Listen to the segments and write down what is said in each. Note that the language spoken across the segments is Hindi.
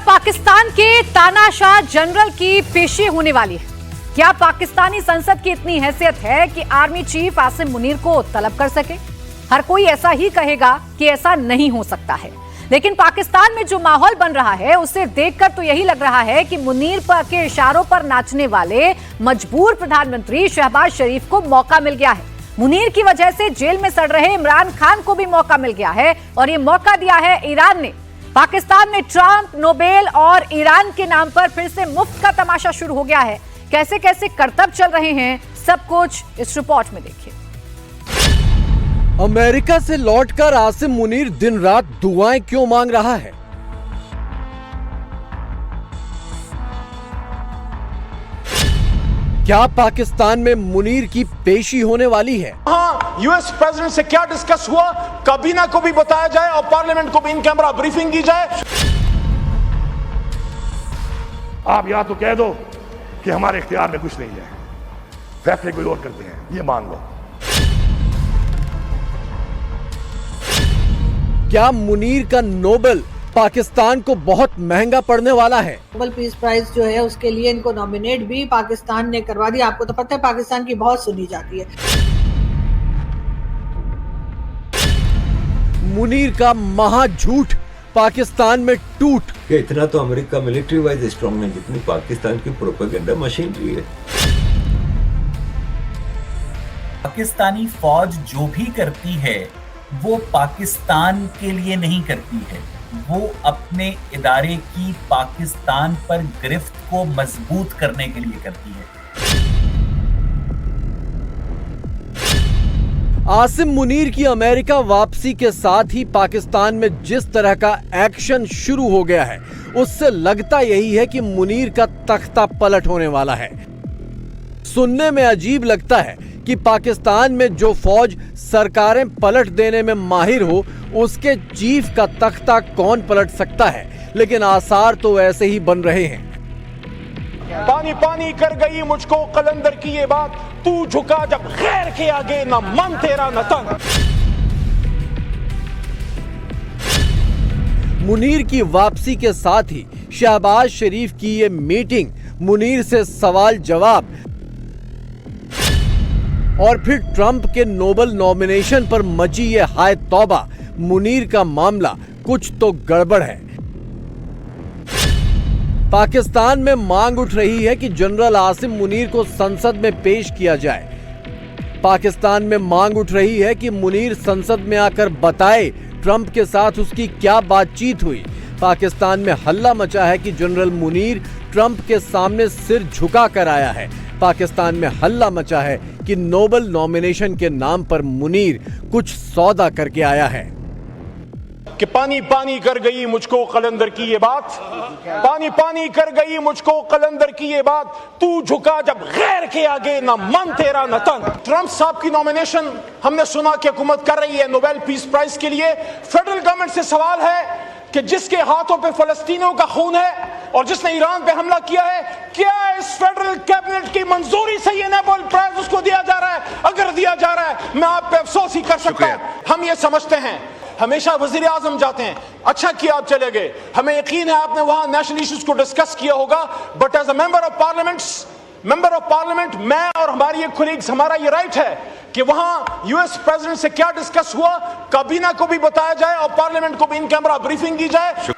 पाकिस्तान के तानाशाह जनरल की पेशी होने वाली है? क्या पाकिस्तानी संसद की इतनी हैसियत है कि आर्मी चीफ आसिम मुनीर को तलब कर सके? हर कोई ऐसा ही कहेगा कि ऐसा नहीं हो सकता है, लेकिन पाकिस्तान में जो माहौल बन रहा है उसे देखकर तो यही लग रहा है कि मुनीर के इशारों पर नाचने वाले मजबूर प्रधानमंत्री शहबाज शरीफ को मौका मिल गया है। मुनीर की वजह से जेल में सड़ रहे इमरान खान को भी मौका मिल गया है और ये मौका दिया है ईरान ने। पाकिस्तान में ट्रंप, नोबेल और ईरान के नाम पर फिर से मुफ्त का तमाशा शुरू हो गया है। कैसे कैसे करतब चल रहे हैं, सब कुछ इस रिपोर्ट में देखिए। अमेरिका से लौटकर आसिम मुनीर दिन रात दुआएं क्यों मांग रहा है? क्या पाकिस्तान में मुनीर की पेशी होने वाली है? हाँ, यूएस प्रेसिडेंट से क्या डिस्कस हुआ, काबीना को भी बताया जाए और पार्लियामेंट को भी इन कैमरा ब्रीफिंग की जाए। आप या तो कह दो कि हमारे इख्तियार में कुछ नहीं है, फैसले कोई और करते हैं, ये मान लो। क्या मुनीर का नोबेल पाकिस्तान को बहुत महंगा पड़ने वाला है? नोबेल पीस प्राइज जो है उसके लिए इनको नॉमिनेट भी पाकिस्तान ने करवा दिया। आपको तो पता है पाकिस्तान की बहुत सुनी जाती है। मुनीर का महा झूठ पाकिस्तान में टूट। इतना तो अमेरिका मिलिट्री वाइज स्ट्रांग है जितनी पाकिस्तान की प्रोपेगेंडा मशीनरी है। पाकिस्तानी फौज जो भी करती है वो पाकिस्तान के लिए नहीं करती है, वो अपने इदारे की पाकिस्तान पर गिरफ्त को मजबूत करने के लिए करती है। आसिम मुनीर की अमेरिका वापसी के साथ ही पाकिस्तान में जिस तरह का एक्शन शुरू हो गया है, उससे लगता यही है कि मुनीर का तख्ता पलट होने वाला है। सुनने में अजीब लगता है कि पाकिस्तान में जो फौज सरकारें पलट देने में माहिर हो, उसके चीफ का तख्ता कौन पलट सकता है, लेकिन आसार तो ऐसे ही बन रहे हैं। पानी पानी कर गई मुझको कलंदर की ये बात, तू झुका जब गैर के आगे, न मन तेरा न तन। मुनीर की वापसी के साथ ही शहबाज शरीफ की ये मीटिंग, मुनीर से सवाल जवाब और फिर ट्रंप के नोबेल नॉमिनेशन पर मची ये हाय तौबा, मुनीर का मामला कुछ तो गड़बड़ है। पाकिस्तान में मांग उठ रही है कि जनरल आसिम मुनीर को संसद में पेश किया जाए। पाकिस्तान में मांग उठ रही है कि मुनीर संसद में आकर बताए ट्रंप के साथ उसकी क्या बातचीत हुई। पाकिस्तान में हल्ला मचा है कि जनरल मुनीर ट्रंप के सामने सिर झुका कर आया है। पाकिस्तान में हल्ला मचा है कि नोबेल नॉमिनेशन के नाम पर मुनीर कुछ सौदा करके आया है। कि पानी पानी कर गई मुझको कलंदर की ये बात, पानी पानी कर गई मुझको कलंदर की ये बात, तू झुका जब गैर के आगे, न मन तेरा न तन। ट्रंप साहब की नॉमिनेशन हमने सुना कि हुकूमत कर रही है नोबेल पीस प्राइज के लिए। फेडरल गवर्नमेंट से सवाल है कि जिसके हाथों पे फलस्तीनियों का खून है और जिसने ईरान पे हमला किया है, क्या इस फेडरल कैबिनेट की मंजूरी से ये नोबेल प्राइज उसको दिया जा रहा है? अगर दिया जा रहा है, मैं आप पे अफसोस ही कर सकता हूं। हम ये समझते हैं, हमेशा वजीर आजम जाते हैं, अच्छा किया आप चले गए, हमें यकीन है आपने वहां नेशनल इश्यूज को डिस्कस किया होगा, but as a member of Parliament मैं और हमारी कोलीग्स, हमारा ये राइट है कि वहां यूएस प्रेसिडेंट से क्या डिस्कस हुआ, काबीना को भी बताया जाए और पार्लियामेंट को भी इन कैमरा ब्रीफिंग की जाए।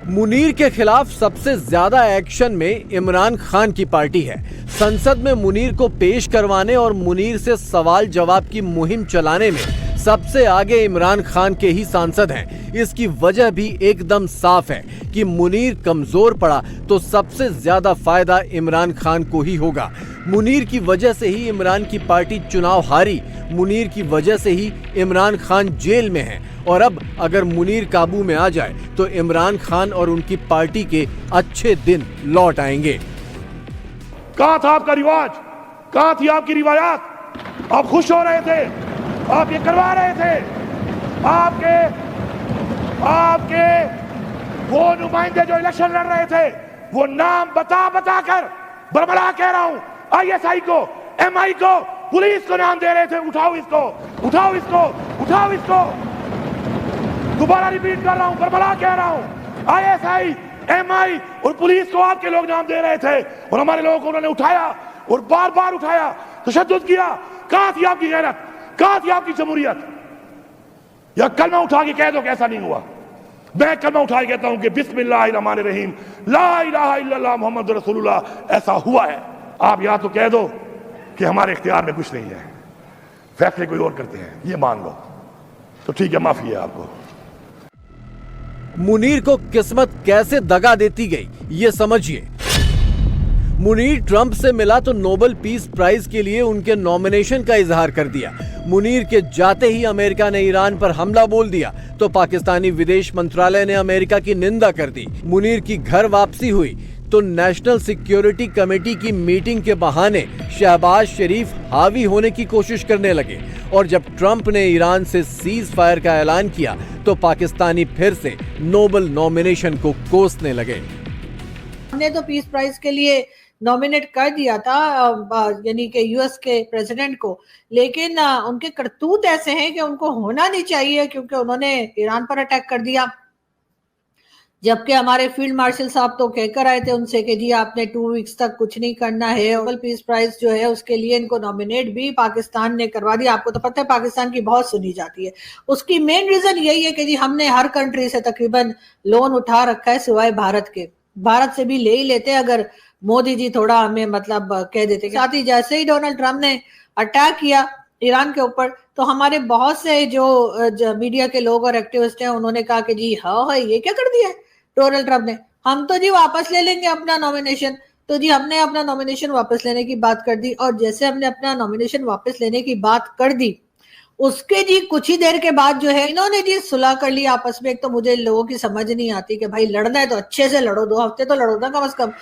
मुनीर के खिलाफ सबसे ज्यादा एक्शन में इमरान खान की पार्टी है। संसद में मुनीर को पेश करवाने और मुनीर से सवाल जवाब की मुहिम चलाने में सबसे आगे इमरान खान के ही सांसद हैं। इसकी वजह भी एकदम साफ है कि मुनीर कमजोर पड़ा तो सबसे ज्यादा फायदा इमरान खान को ही होगा। मुनीर की वजह से ही इमरान की पार्टी चुनाव हारी, मुनीर की वजह से ही इमरान खान जेल में है और अब अगर मुनीर काबू में आ जाए तो इमरान खान और उनकी पार्टी के अच्छे दिन लौट आएंगे। कहां था आपका रिवाज, कहां थी आपकी रिवायात? आप खुश हो रहे थे, आप ये करवा रहे थे। आपके वो नुमाइंदे जो इलेक्शन लड़ रहे थे, वो नाम बता कर बरबरा कह रहा हूं, आईएसआई को, एमआई को, पुलिस को नाम दे रहे थे, उठाओ इसको, उठाओ इसको, उठाओ इसको। दोबारा रिपीट कर रहा हूं, बरबरा कह रहा हूं, आईएसआई, एमआई और पुलिस को आपके लोग नाम दे रहे थे और हमारे लोगों को उन्होंने उठाया और बार बार उठाया, तशद्दुद किया। कहां थी आपकी गैरत, कहां थी आपकी जमहूरियत? या कलमा उठा के कह दो कि ऐसा नहीं हुआ। मैं कलमा उठा के कहता हूं कि बिस्मिल्लाहिर्रहमानिर्रहीम ला इलाहा इल्लल्लाह मुहम्मद रसूलुल्लाह, ऐसा हुआ है। आप या तो कह दो कि हमारे इख्तियार में कुछ नहीं है, फैसले कोई और करते हैं, ये मान लो तो ठीक है, माफी है आपको। मुनीर को किस्मत कैसे दगा देती गई ये समझिए। मुनीर ट्रंप से मिला तो नोबेल पीस प्राइज के लिए उनके नॉमिनेशन का इजहार कर दिया। मुनीर के जाते ही अमेरिका ने ईरान पर हमला बोल दिया तो पाकिस्तानी विदेश मंत्रालय ने अमेरिका की निंदा कर दी। मुनीर की घर वापसी हुई तो नेशनल सिक्योरिटी कमेटी की मीटिंग के बहाने शहबाज शरीफ हावी होने की कोशिश करने लगे और जब ट्रंप ने ईरान से सीज फायर का ऐलान किया तो पाकिस्तानी फिर से नोबेल नॉमिनेशन को कोसने लगे। हमने तो पीस प्राइज के लिए नॉमिनेट कर दिया था यानी कि यूएस के प्रेसिडेंट को, लेकिन उनके करतूत ऐसे हैं कि उनको होना नहीं चाहिए क्योंकि उन्होंने ईरान पर अटैक कर दिया। जबकि हमारे फील्ड मार्शल साहब तो कहकर आए थे उनसे कि जी आपने 2 वीक्स तक कुछ नहीं करना है। नोबेल पीस प्राइज जो है उसके लिए इनको नॉमिनेट भी पाकिस्तान ने करवा दिया। आपको तो पता है पाकिस्तान की बहुत सुनी जाती है। उसकी मेन रीजन यही है कि जी हमने हर कंट्री से तकरीबन लोन उठा रखा है सिवाय भारत के। भारत से भी ले ही लेते अगर मोदी जी थोड़ा हमें मतलब कह देते। साथ ही जैसे ही डोनाल्ड ट्रंप ने अटैक किया ईरान के ऊपर तो हमारे बहुत से जो मीडिया के लोग और एक्टिविस्ट हैं उन्होंने कहा कि जी हाँ ये क्या कर दिया है डोनाल्ड ट्रंप ने, हम तो जी वापस ले लेंगे अपना नॉमिनेशन। तो जी हमने अपना नॉमिनेशन वापस लेने की बात कर दी और जैसे हमने अपना नॉमिनेशन वापस लेने की बात कर दी उसके जी कुछ ही देर के बाद जो है इन्होंने जी सुलह कर ली आपस में। एक तो मुझे लोगों की समझ नहीं आती कि भाई लड़ना है तो अच्छे से लड़ो, 2 हफ्ते तो लड़ो ना कम से कम।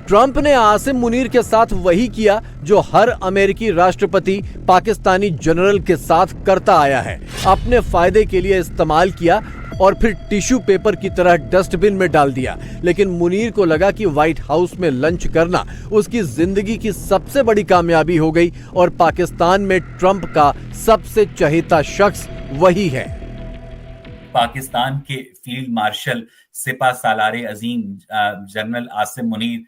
ट्रंप ने आसिम मुनीर के साथ वही किया जो हर अमेरिकी राष्ट्रपति पाकिस्तानी जनरल के साथ करता आया है, अपने फायदे के लिए इस्तेमाल किया और फिर टिश्यू पेपर की तरह डस्टबिन में डाल दिया। लेकिन मुनीर को लगा कि व्हाइट हाउस में लंच करना उसकी जिंदगी की सबसे बड़ी कामयाबी हो गई और पाकिस्तान में ट्रंप का सबसे चहेता शख्स वही है। पाकिस्तान के फील्ड मार्शल सिपा सालारे अजीम जनरल आसिम मुनीर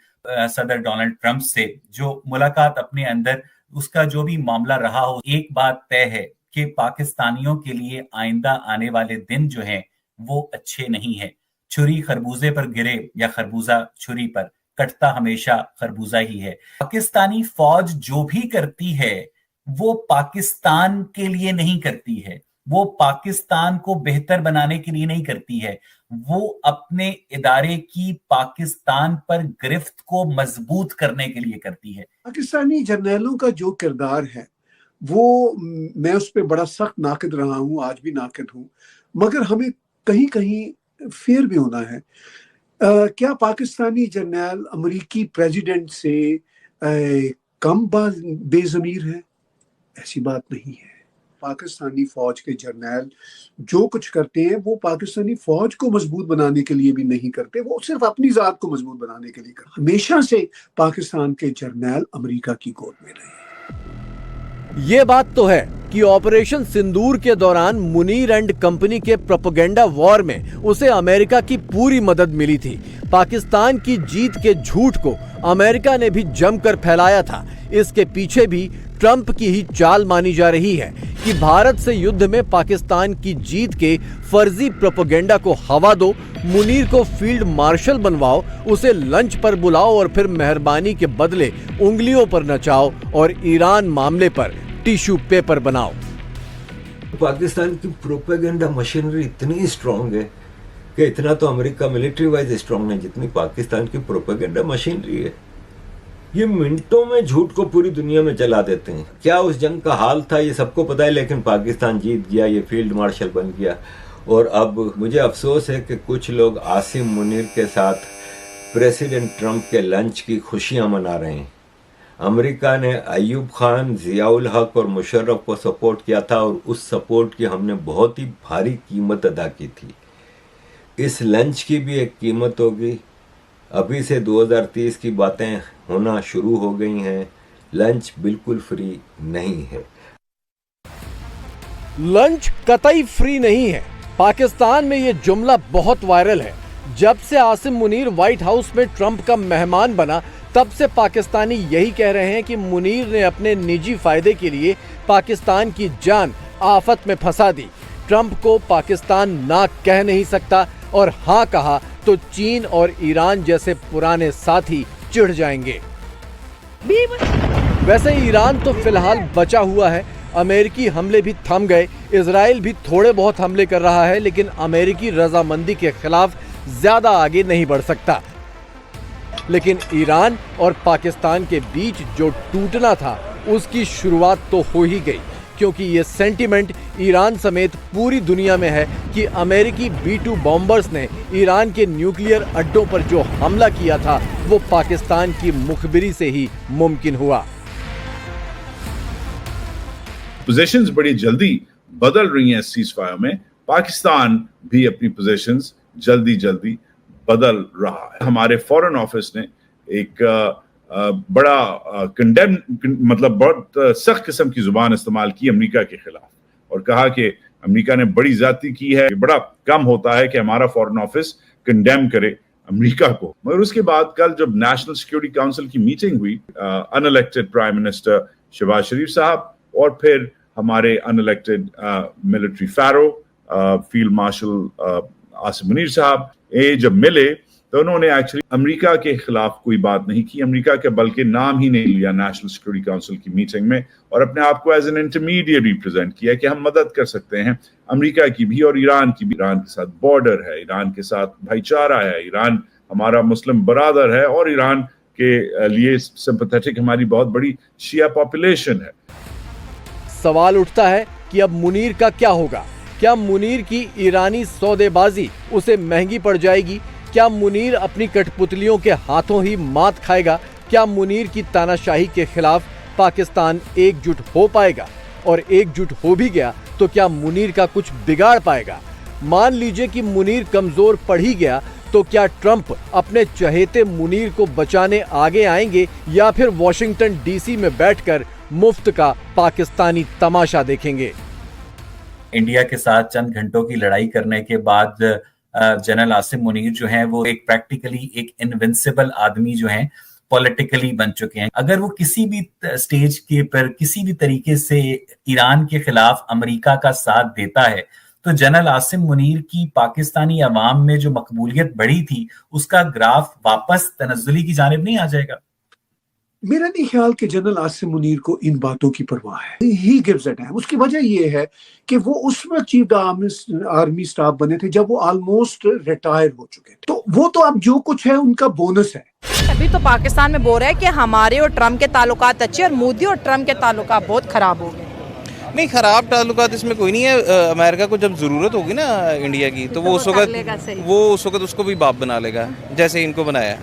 सदर डोनाल्ड ट्रंप से जो मुलाकात अपने अंदर उसका जो भी मामला रहा हो, एक बात तय है कि पाकिस्तानियों के लिए आइंदा आने वाले दिन जो हैं वो अच्छे नहीं है। छुरी खरबूजे पर गिरे या खरबूजा छुरी पर, कटता हमेशा खरबूजा ही है। पाकिस्तानी फौज जो भी करती है वो पाकिस्तान के लिए नहीं करती है, वो पाकिस्तान को बेहतर बनाने के लिए नहीं करती है, वो अपने इदारे की पाकिस्तान पर गिरफ्त को मजबूत करने के लिए करती है। पाकिस्तानी जर्नैलों का जो किरदार है वो मैं उस पर बड़ा सख्त नाकिद रहा हूँ, आज भी नाकिद हूँ, मगर हमें कहीं कहीं फेयर भी होना है। क्या पाकिस्तानी जर्नैल अमेरिकी प्रेसिडेंट से कम बेज़मीर है? ऐसी बात नहीं है। पाकिस्तानी फौज के जर्नैल जो कुछ करते हैं वो पाकिस्तानी फौज को मजबूत बनाने के लिए भी नहीं करते, वो सिर्फ अपनी जात को मजबूत बनाने के लिए करते। हमेशा से पाकिस्तान के जर्नैल अमेरिका की गोद में रहे। ये बात तो है कि ऑपरेशन सिंदूर के दौरान मुनीर एंड कंपनी के प्रोपेगेंडा वॉर में उसे अमेरिका की पूरी मदद मिली थी। पाकिस्तान की जीत के झूठ को अमेरिका ने भी जमकर फैलाया था। इसके पीछे भी ट्रंप की ही चाल मानी जा रही है कि भारत से युद्ध में पाकिस्तान की जीत के फर्जी प्रोपेगेंडा को हवा दो, मुनीर को फील्ड मार्शल बनवाओ, उसे लंच पर बुलाओ और फिर मेहरबानी के बदले उंगलियों पर नचाओ और ईरान मामले पर टिश्यू पेपर बनाओ। पाकिस्तान की प्रोपेगेंडा मशीनरी इतनी स्ट्रांग है कि इतना तो अमेरिका मिलिट्री वाइज स्ट्रांग नहीं जितनी पाकिस्तान की प्रोपेगेंडा मशीनरी है। ये मिनटों में झूठ को पूरी दुनिया में चला देते हैं। क्या उस जंग का हाल था ये सबको पता है, लेकिन पाकिस्तान जीत गया, ये फील्ड मार्शल बन गया। और अब मुझे अफसोस है कि कुछ लोग आसिम मुनीर के साथ प्रेसिडेंट ट्रंप के लंच की खुशियां मना रहे हैं। अमेरिका ने अयूब खान, जियाउल हक और मुशर्रफ को सपोर्ट किया था और उस सपोर्ट की हमने बहुत ही भारी कीमत अदा की थी। इस लंच की भी एक कीमत होगी। अभी से 2030 की बातें होना शुरू हो गई हैं। लंच बिल्कुल फ्री नहीं है। लंच कतई फ्री नहीं है। पाकिस्तान में ये जुमला बहुत वायरल है। जब से आसिम मुनीर व्हाइट हाउस में ट्रंप का मेहमान बना, तब से पाकिस्तानी यही कह रहे हैं कि मुनीर ने अपने निजी फायदे के लिए पाकिस्तान की जान आफत में फंसा दी। ट्रंप को पाकिस्तान ना कह नहीं सकता और हाँ कहा तो चीन और ईरान जैसे पुराने साथी चिढ़ जाएंगे। वैसे ईरान तो फिलहाल बचा हुआ है, अमेरिकी हमले भी थम गए, इजराइल भी थोड़े बहुत हमले कर रहा है, लेकिन अमेरिकी रजामंदी के खिलाफ ज्यादा आगे नहीं बढ़ सकता। लेकिन ईरान और पाकिस्तान के बीच जो टूटना था उसकी शुरुआत तो हो ही गई, क्योंकि ये सेंटीमेंट ईरान समेत पूरी दुनिया में है कि अमेरिकी B-2 बॉम्बर्स ने ईरान के न्यूक्लियर अड्डों पर जो हमला किया था वो पाकिस्तान की मुखबिरी से ही मुमकिन हुआ। पोजीशंस बड़ी जल्दी बदल रही हैं सीज फायर में। पाकिस्तान भी अपनी पोजीशंस जल्दी जल्दी बदल रहा है। हमारे फॉरेन ऑफिस ने एक बड़ा कंडेम मतलब बहुत सख्त किस्म की जुबान इस्तेमाल की अमेरिका के खिलाफ और कहा कि अमेरिका ने बड़ी ज्यादती की है। बड़ा कम होता है कि हमारा फॉरेन ऑफिस कंडेम करे अमेरिका को। मगर उसके बाद कल जब नेशनल सिक्योरिटी काउंसिल की मीटिंग हुई, अनइलेक्टेड प्राइम मिनिस्टर शहबाज शरीफ साहब और फिर हमारे अनइलेक्टेड मिलिट्री फेरो फील्ड मार्शल आसिम मुनीर साहब, ये जब मिले तो उन्होंने एक्चुअली अमेरिका के खिलाफ कोई बात नहीं की, अमेरिका के बल्कि नाम ही नहीं लिया नेशनल सिक्योरिटी काउंसिल की मीटिंग में, और अपने आप को एज एन इंटरमीडिएट प्रेजेंट किया कि हम मदद कर सकते हैं अमेरिका की भी और ईरान की भी। ईरान के साथ बॉर्डर है, ईरान के साथ भाईचारा है, ईरान हमारा मुस्लिम बरादर है और ईरान के लिए सिंपैथेटिक हमारी बहुत बड़ी शिया पॉपुलेशन है। सवाल उठता है कि अब मुनीर का क्या होगा? क्या मुनीर की ईरानी सौदेबाजी उसे महंगी पड़ जाएगी? क्या मुनीर अपनी कठपुतलियों के हाथों ही मात खाएगा? क्या मुनीर की तानाशाही के खिलाफ पाकिस्तान एकजुट हो पाएगा? और एकजुट हो भी गया तो क्या मुनीर का कुछ बिगाड़ पाएगा? मान लीजिए कि मुनीर कमजोर पड़ ही गया तो क्या ट्रंप अपने चहेते मुनीर को बचाने आगे आएंगे या फिर वॉशिंगटन डीसी में बैठकर मुफ्त का पाकिस्तानी तमाशा देखेंगे? इंडिया के साथ चंद घंटों की लड़ाई करने के बाद जनरल आसिम मुनीर जो हैं वो एक प्रैक्टिकली एक इनविंसिबल आदमी जो हैं पॉलिटिकली बन चुके हैं। अगर वो किसी भी स्टेज के पर किसी भी तरीके से ईरान के खिलाफ अमेरिका का साथ देता है तो जनरल आसिम मुनीर की पाकिस्तानी अवाम में जो मकबूलियत बढ़ी थी उसका ग्राफ वापस तनज़्ज़ुली की जानिब नहीं आ जाएगा। मेरा नहीं ख्याल कि जनरल आसिम मुनीर को इन बातों की परवाह है। He gives a dam. उसकी वजह यह है कि वो उस वक्त चीफ आर्मी स्टाफ बने थे जब वो ऑलमोस्ट रिटायर हो चुके थे, तो वो तो अब जो कुछ है उनका बोनस है। अभी तो पाकिस्तान में बोल रहा है कि हमारे और ट्रम्प के ताल्लुकात अच्छे और मोदी और ट्रम्प के ताल्लुकात बहुत खराब हो गए। नहीं, खराब ताल्लुकात इसमें कोई नहीं है। अमेरिका को जब जरूरत होगी ना इंडिया की तो वो उस वक्त उसको भी बाप बना लेगा जैसे इनको बनाया।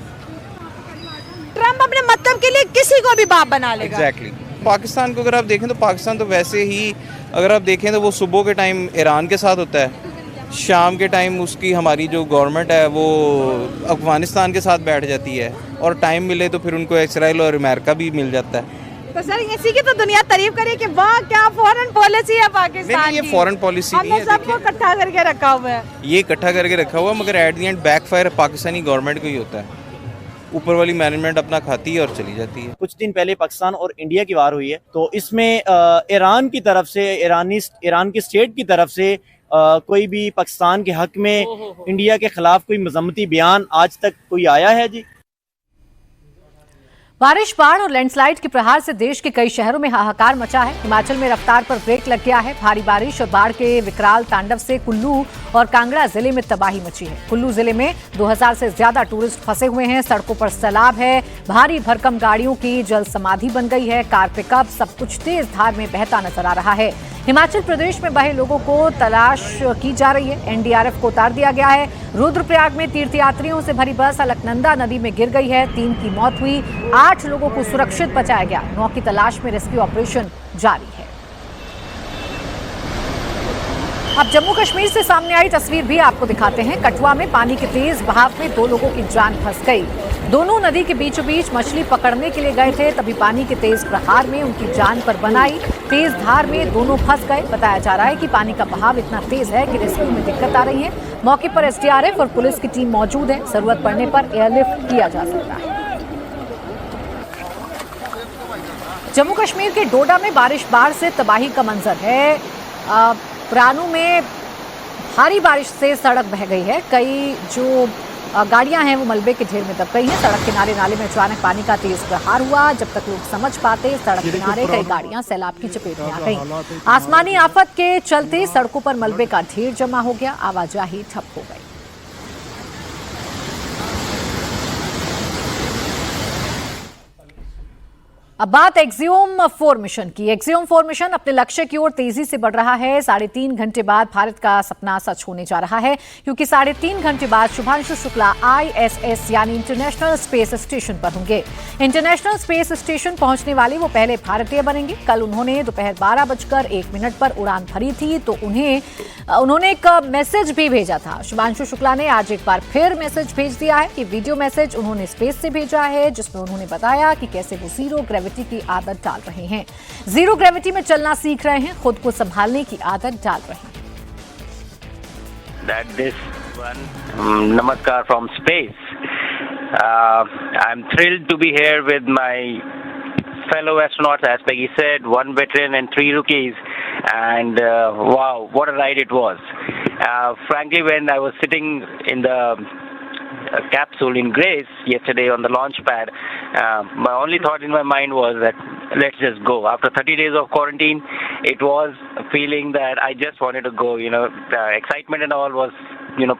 ट्रम्प अपने मतलब के लिए किसी को भी बाप बना लेगा। एग्जैक्टली। पाकिस्तान को अगर आप देखें तो पाकिस्तान तो वैसे ही अगर आप देखें तो वो सुबह के टाइम ईरान के साथ होता है, शाम के टाइम उसकी हमारी जो गवर्नमेंट है वो अफगानिस्तान के साथ बैठ जाती है और टाइम मिले तो फिर उनको इसराइल और अमेरिका भी मिल जाता है। तो सर इसी की तो दुनिया तारीफ करे कि वाह क्या फॉरेन पॉलिसी है पाकिस्तान की। ये फॉरेन पॉलिसी नहीं है, सबको इकट्ठा करके रखा हुआ है। ये इकट्ठा करके रखा हुआ मगर at the and backfire Pakistani government को ही होता है। ऊपर वाली मैनेजमेंट अपना खाती है और चली जाती है। कुछ दिन पहले पाकिस्तान और इंडिया की वार हुई है तो इसमें ईरान की तरफ से ईरान की स्टेट की तरफ से कोई भी पाकिस्तान के हक में इंडिया के खिलाफ कोई मजम्मती बयान आज तक कोई आया है? जी बारिश, बाढ़ और लैंडस्लाइड के प्रहार से देश के कई शहरों में हाहाकार मचा है। हिमाचल में रफ्तार पर ब्रेक लग गया है। भारी बारिश और बाढ़ के विकराल तांडव से कुल्लू और कांगड़ा जिले में तबाही मची है। कुल्लू जिले में 2000 से ज्यादा टूरिस्ट फंसे हुए हैं। सड़कों पर सैलाब है। भारी भरकम गाड़ियों की जल समाधि बन गई है। कार पिकअप सब कुछ तेज धार में बहता नजर आ रहा है। हिमाचल प्रदेश में बहे लोगों को तलाश की जा रही है। एनडीआरएफ को उतार दिया गया है। रुद्रप्रयाग में तीर्थयात्रियों से भरी बस अलकनंदा नदी में गिर गई है। 3 की मौत हुई, 8 लोगों को सुरक्षित बचाया गया। 9 की तलाश में रेस्क्यू ऑपरेशन जारी है। अब जम्मू कश्मीर से सामने आई तस्वीर भी आपको दिखाते हैं। कठुआ में पानी के तेज बहाव में 2 लोगों की जान फंस गई। दोनों नदी के बीचों बीच मछली पकड़ने के लिए गए थे, तभी पानी के तेज प्रहार में उनकी जान पर बनाई। तेज धार में दोनों फंस गए। बताया जा रहा है कि पानी का बहाव इतना तेज है कि रेस्क्यू में दिक्कत आ रही है। मौके पर एसडीआरएफ और पुलिस की टीम मौजूद है। जरूरत पड़ने पर एयरलिफ्ट किया जा सकता है। जम्मू कश्मीर के डोडा में बारिश से तबाही का मंजर है। प्रानू में भारी बारिश से सड़क बह गई है। कई जो गाड़ियां हैं वो मलबे के ढेर में दब गई हैं। सड़क किनारे नाले में अचानक पानी का तेज प्रहार हुआ। जब तक लोग समझ पाते, सड़क किनारे कई गाड़ियां सैलाब की चपेट में आ गईं। आसमानी आफत के चलते सड़कों पर मलबे का ढेर जमा हो गया। आवाजाही ठप हो गई। अब बात एक्सियोम 4 मिशन की। एक्सियोम 4 मिशन अपने लक्ष्य की ओर तेजी से बढ़ रहा है। 3.5 घंटे बाद भारत का सपना सच होने जा रहा है, क्योंकि 3.5 घंटे बाद शुभांशु शुक्ला ISS यानी इंटरनेशनल स्पेस स्टेशन पर होंगे। इंटरनेशनल स्पेस स्टेशन पहुंचने वाले वो पहले भारतीय बनेंगे। कल उन्होंने दोपहर 12:01 पर उड़ान भरी थी, तो उन्होंने एक मैसेज भी भेजा था। शुभांशु शुक्ला ने आज एक बार फिर मैसेज भेज दिया है। ये वीडियो मैसेज उन्होंने स्पेस से भेजा है, जिसमें उन्होंने बताया कि कैसे वो जीरो ग्रेविटी की आदत डाल रहे हैं, जीरो ग्रेविटी में चलना सीख रहे हैं, खुद को संभालने की आदत डाल रहे हैं। That this one, Namaskar from space. I'm thrilled to be here with my fellow astronauts, as Peggy said, 1 veteran and 3 rookies, and wow, what a ride it was. Frankly, when I was sitting in the capsule in Grace yesterday on the launch pad, my only thought in my mind was that let's just go. After 30 days of quarantine, it was a feeling that I just wanted to go. Excitement and all was,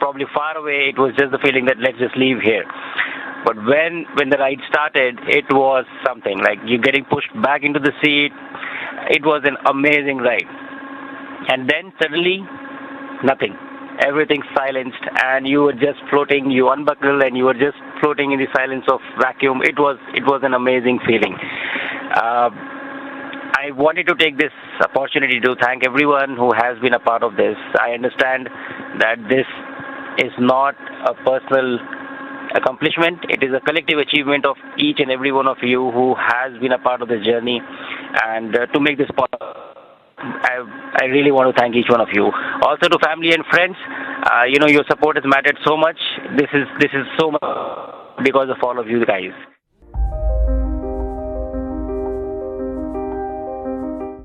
probably far away. It was just the feeling that let's just leave here. But when the ride started, it was something like you getting pushed back into the seat. It was an amazing ride. And then suddenly, nothing. Everything silenced, and you were just floating. You unbuckle and you were just floating in the silence of vacuum. It was an amazing feeling. I wanted to take this opportunity to thank everyone who has been a part of this. I understand that this is not a personal accomplishment. It is a collective achievement of each and every one of you who has been a part of this journey, and to make this possible, I really want to thank each one of you. Also to family and friends, your support has mattered so much. This is so much because of all of you guys.